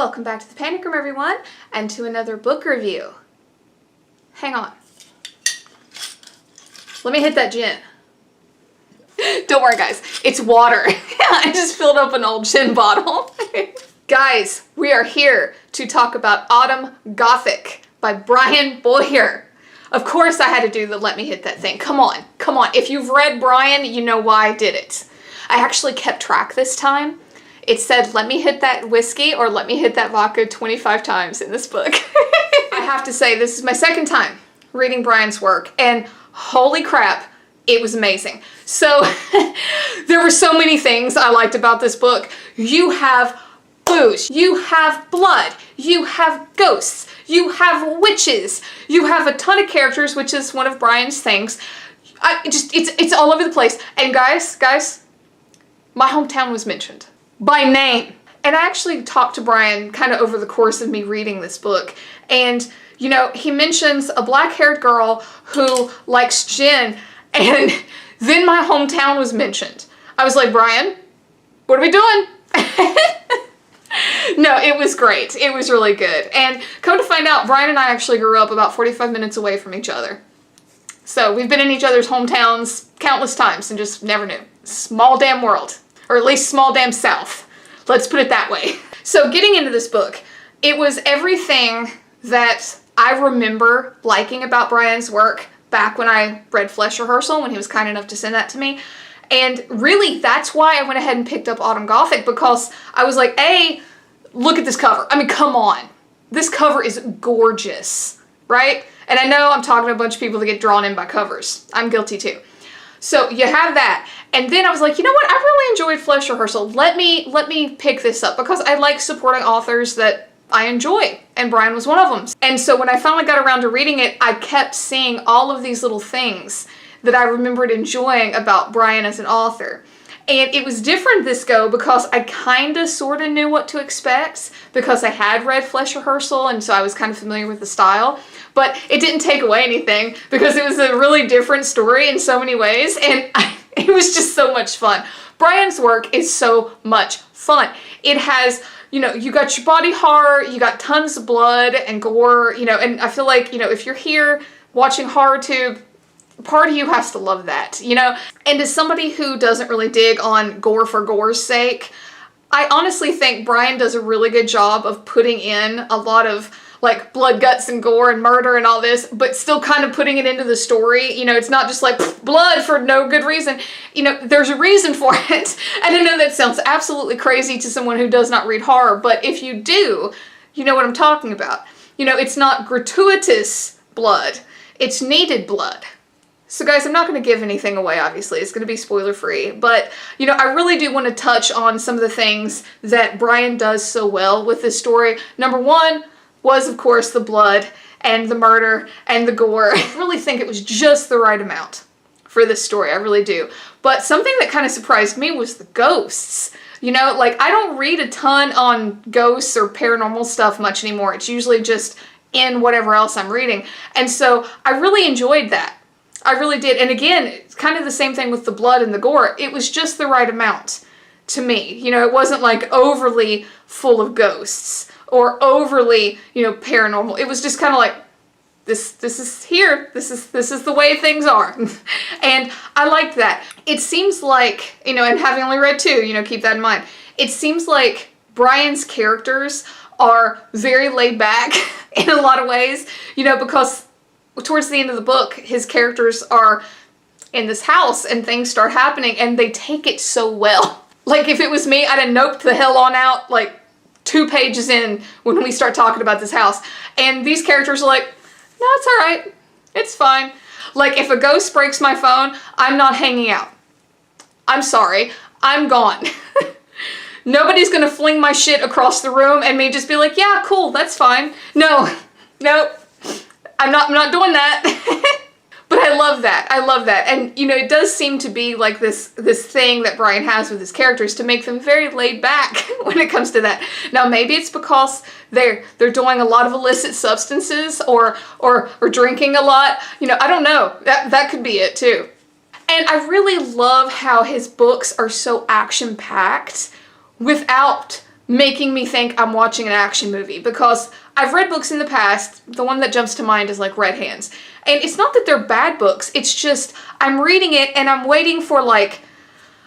Welcome back to the Panic Room, everyone, and to another book review. Hang on. Let me hit that gin. Don't worry, guys. It's water. I just filled up an old gin bottle. Guys, we are here to talk about Autumn Gothic by Brian Boyer. Of course I had to do the let me hit that thing. Come on, come on. If you've read Brian, you know why I did it. I actually kept track this time. It said, let me hit that whiskey or let me hit that vodka 25 times in this book. I have to say, this is my second time reading Brian's work, and holy crap, it was amazing. So, there were so many things I liked about this book. You have booze, you have blood, you have ghosts, you have witches, you have a ton of characters, which is one of Brian's things. It's all over the place. And guys, my hometown was mentioned by name. And I actually talked to Brian kind of over the course of me reading this book. And, you know, he mentions a black-haired girl who likes gin, and then my hometown was mentioned. I was like, Brian, what are we doing? No, it was great. It was really good. And come to find out, Brian and I actually grew up about 45 minutes away from each other. So we've been in each other's hometowns countless times and just never knew. Small damn world. Or at least small damn South. Let's put it that way. So getting into this book, it was everything that I remember liking about Brian's work back when I read Flesh Rehearsal, when he was kind enough to send that to me. And really, that's why I went ahead and picked up Autumn Gothic, because I was like, hey, look at this cover. I mean, come on. This cover is gorgeous, right? And I know I'm talking to a bunch of people that get drawn in by covers. I'm guilty too. So you have that. And then I was like, you know what? I really enjoyed Flesh Rehearsal. Let me pick this up, because I like supporting authors that I enjoy. And Brian was one of them. And so when I finally got around to reading it, I kept seeing all of these little things that I remembered enjoying about Brian as an author. And it was different this go because I kind of sort of knew what to expect, because I had read Flesh Rehearsal, and so I was kind of familiar with the style. But it didn't take away anything, because it was a really different story in so many ways, and it was just so much fun. Brian's work is so much fun. It has, you know, you got your body horror, you got tons of blood and gore, you know, and I feel like, you know, if you're here watching HorrorTube, part of you has to love that, you know? And as somebody who doesn't really dig on gore for gore's sake, I honestly think Brian does a really good job of putting in a lot of like blood, guts, and gore and murder and all this, but still kind of putting it into the story. You know, it's not just like blood for no good reason. You know, there's a reason for it. And I know that sounds absolutely crazy to someone who does not read horror, but if you do, you know what I'm talking about. You know, it's not gratuitous blood. It's needed blood. So guys, I'm not going to give anything away, obviously. It's going to be spoiler-free. But, you know, I really do want to touch on some of the things that Brian does so well with this story. Number one was, of course, the blood and the murder and the gore. I really think it was just the right amount for this story. I really do. But something that kind of surprised me was the ghosts. You know, like, I don't read a ton on ghosts or paranormal stuff much anymore. It's usually just in whatever else I'm reading. And so I really enjoyed that. I really did. And again, it's kind of the same thing with the blood and the gore. It was just the right amount to me. You know, it wasn't like overly full of ghosts or overly, you know, paranormal. It was just kind of like, this is here. This is the way things are. And I liked that. It seems like, you know, and having only read two, you know, keep that in mind. It seems like Brian's characters are very laid back in a lot of ways, you know, because towards the end of the book, his characters are in this house and things start happening and they take it so well. Like, if it was me, I'd have noped the hell on out, like, 2 pages in when we start talking about this house. And these characters are like, no, it's all right. It's fine. Like, if a ghost breaks my phone, I'm not hanging out. I'm sorry. I'm gone. Nobody's gonna fling my shit across the room and me just be like, yeah, cool, that's fine. No. I'm not doing that. But I love that. I love that. And, you know, it does seem to be like this thing that Brian has with his characters to make them very laid back when it comes to that. Now, maybe it's because they're doing a lot of illicit substances or drinking a lot. You know, I don't know. That could be it too. And I really love how his books are so action-packed without making me think I'm watching an action movie, because I've read books in the past. The one that jumps to mind is like Red Hands. And it's not that they're bad books. It's just I'm reading it and I'm waiting for, like,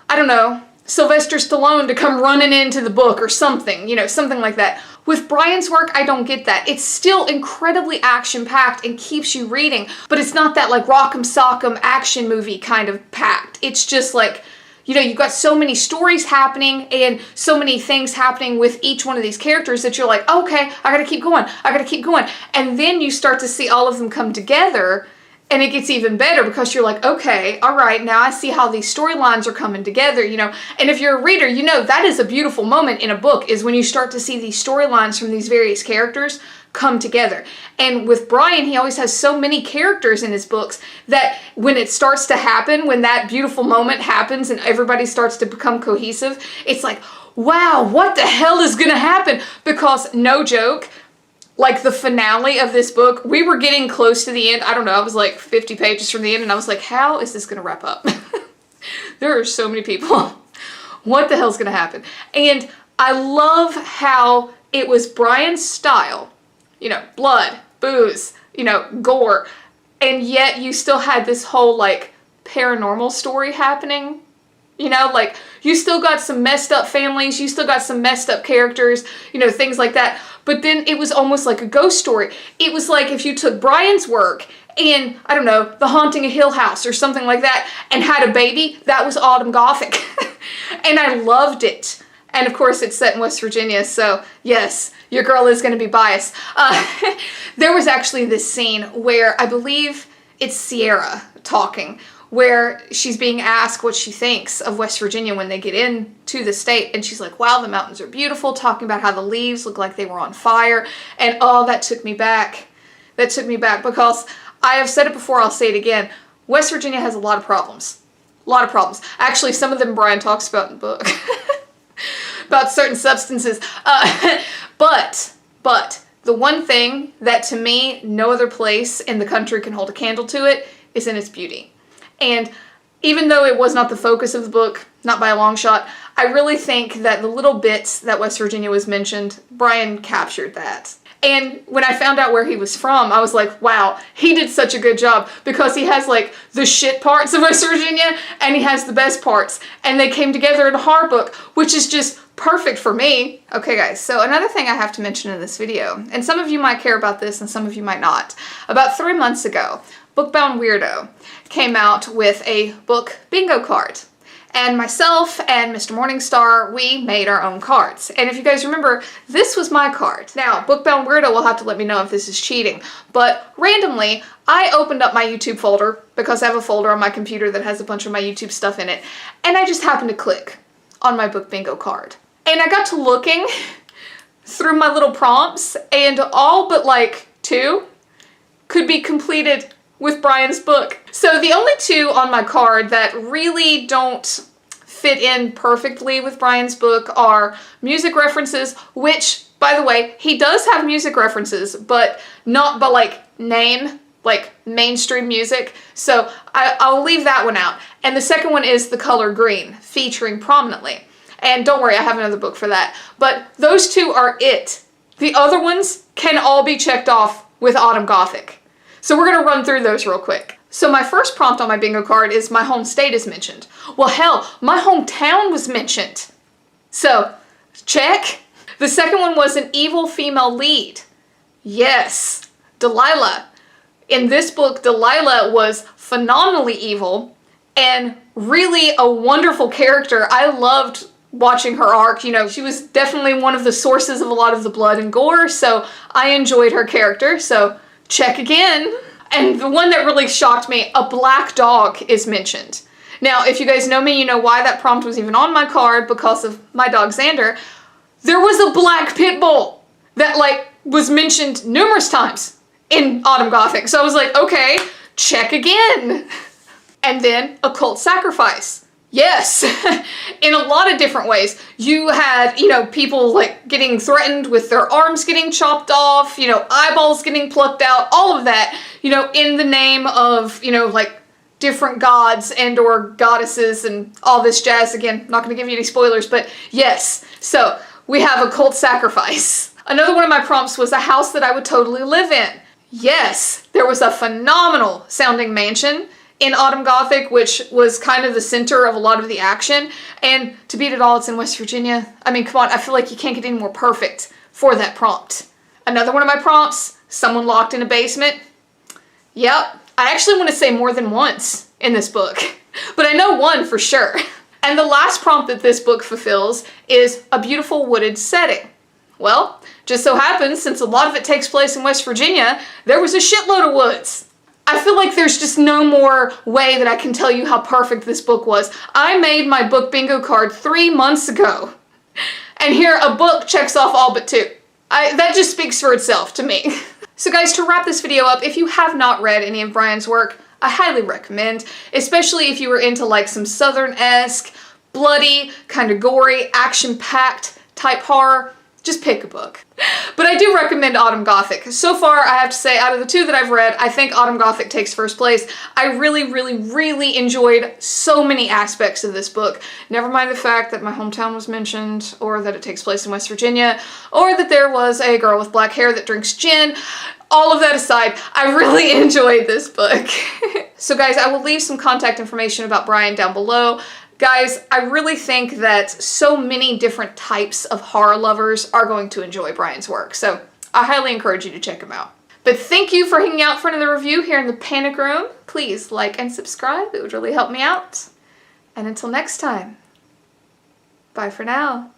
I don't know, Sylvester Stallone to come running into the book or something, you know, something like that. With Brian's work, I don't get that. It's still incredibly action-packed and keeps you reading, but it's not that like rock'em sock'em action movie kind of packed. It's just like, you know, you've got so many stories happening and so many things happening with each one of these characters that you're like, okay, I gotta keep going, I gotta keep going. And then you start to see all of them come together, and it gets even better because you're like, okay, all right, now I see how these storylines are coming together, you know. And if you're a reader, you know that is a beautiful moment in a book, is when you start to see these storylines from these various characters come together. And with Brian, he always has so many characters in his books that when it starts to happen, when that beautiful moment happens and everybody starts to become cohesive, it's like, wow, what the hell is gonna happen? Because, no joke, like the finale of this book, we were getting close to the end. I don't know, I was like 50 pages from the end, and I was like, how is this gonna wrap up? There are so many people. What the hell's gonna happen? And I love how it was Brian's style, you know, blood, booze, you know, gore, and yet you still had this whole like paranormal story happening. You know, like, you still got some messed up families, you still got some messed up characters, you know, things like that. But then it was almost like a ghost story. It was like if you took Brian's work and, I don't know, The Haunting of Hill House or something like that, and had a baby, that was Autumn Gothic. And I loved it. And of course it's set in West Virginia, so yes, your girl is going to be biased. There was actually this scene where I believe it's Sierra talking, where she's being asked what she thinks of West Virginia when they get into the state, and she's like, wow, the mountains are beautiful, talking about how the leaves look like they were on fire, and oh, that took me back. That took me back, because I have said it before, I'll say it again, West Virginia has a lot of problems. A lot of problems. Actually, some of them Brian talks about in the book. About certain substances. But the one thing that to me, no other place in the country can hold a candle to it is in its beauty. And even though it was not the focus of the book, not by a long shot, I really think that the little bits that West Virginia was mentioned, Brian captured that. And when I found out where he was from, I was like, wow, he did such a good job, because he has like the shit parts of West Virginia and he has the best parts. And they came together in a horror book, which is just perfect for me. Okay guys, so another thing I have to mention in this video, and some of you might care about this and some of you might not. About 3 months ago, Bookbound Weirdo came out with a book bingo card. And myself and Mr. Morningstar, we made our own cards. And if you guys remember, this was my card. Now, Bookbound Weirdo will have to let me know if this is cheating, but randomly, I opened up my YouTube folder, because I have a folder on my computer that has a bunch of my YouTube stuff in it, and I just happened to click on my book bingo card. And I got to looking through my little prompts, and all but like 2 could be completed with Brian's book. So the only 2 on my card that really don't fit in perfectly with Brian's book are music references, which, by the way, he does have music references, but not by like name, like mainstream music. So I'll leave that one out. And the second one is The Color Green, featuring prominently. And don't worry, I have another book for that. But those 2 are it. The other ones can all be checked off with Autumn Gothic. So we're going to run through those real quick. So my first prompt on my bingo card is my home state is mentioned. Well, hell, my hometown was mentioned. So, check. The second one was an evil female lead. Yes, Delilah. In this book, Delilah was phenomenally evil and really a wonderful character. I loved watching her arc. You know, she was definitely one of the sources of a lot of the blood and gore, so I enjoyed her character. So, check again. And the one that really shocked me, a black dog is mentioned. Now, if you guys know me, you know why that prompt was even on my card, because of my dog Xander. There was a black pit bull that like was mentioned numerous times in Autumn Gothic. So I was like, okay, check again. And then occult sacrifice. Yes, in a lot of different ways. You had, you know, people like getting threatened with their arms getting chopped off, you know, eyeballs getting plucked out, all of that, you know, in the name of, you know, like different gods and or goddesses and all this jazz. Again, not going to give you any spoilers, but yes. So we have a cult sacrifice. Another one of my prompts was a house that I would totally live in. Yes, there was a phenomenal sounding mansion in Autumn Gothic, which was kind of the center of a lot of the action. And to beat it all, it's in West Virginia. I mean, come on, I feel like you can't get any more perfect for that prompt. Another one of my prompts, someone locked in a basement. Yep, I actually want to say more than once in this book, but I know one for sure. And the last prompt that this book fulfills is a beautiful wooded setting. Well, just so happens, since a lot of it takes place in West Virginia, there was a shitload of woods. I feel like there's just no more way that I can tell you how perfect this book was. I made my book bingo card 3 months ago, and here a book checks off all but 2. That just speaks for itself to me. So guys, to wrap this video up, if you have not read any of Brian's work, I highly recommend, especially if you were into like some Southern-esque, bloody, kind of gory, action-packed type horror. Just pick a book. But I do recommend Autumn Gothic. So far, I have to say, out of the 2 that I've read, I think Autumn Gothic takes first place. I really, really, really enjoyed so many aspects of this book. Never mind the fact that my hometown was mentioned, or that it takes place in West Virginia, or that there was a girl with black hair that drinks gin. All of that aside, I really enjoyed this book. So guys, I will leave some contact information about Brian down below. Guys, I really think that so many different types of horror lovers are going to enjoy Brian's work, so I highly encourage you to check him out. But thank you for hanging out for another review here in the Panic Room. Please like and subscribe, it would really help me out. And until next time, bye for now.